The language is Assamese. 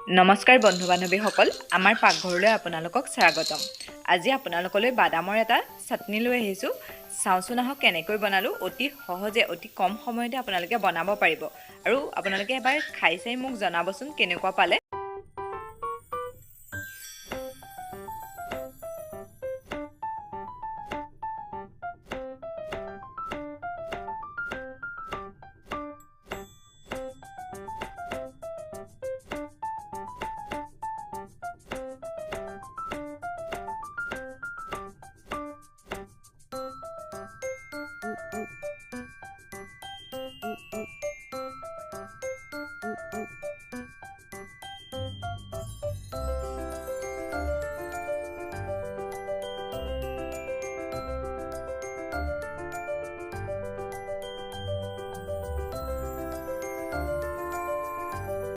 নমস্কাৰ বন্ধু বান্ধৱীসকল, আমাৰ পাকঘৰলৈ আপোনালোকক স্বাগতম। আজি আপোনালোকলৈ বাদামৰ এটা চাটনি লৈ আহিছোঁ। চাওঁচোন আহক কেনেকৈ বনালোঁ। অতি সহজে অতি কম সময়তে আপোনালোকে বনাব পাৰিব আৰু আপোনালোকে এবাৰ খাই চাই মোক জনাবচোন কেনেকুৱা পালে।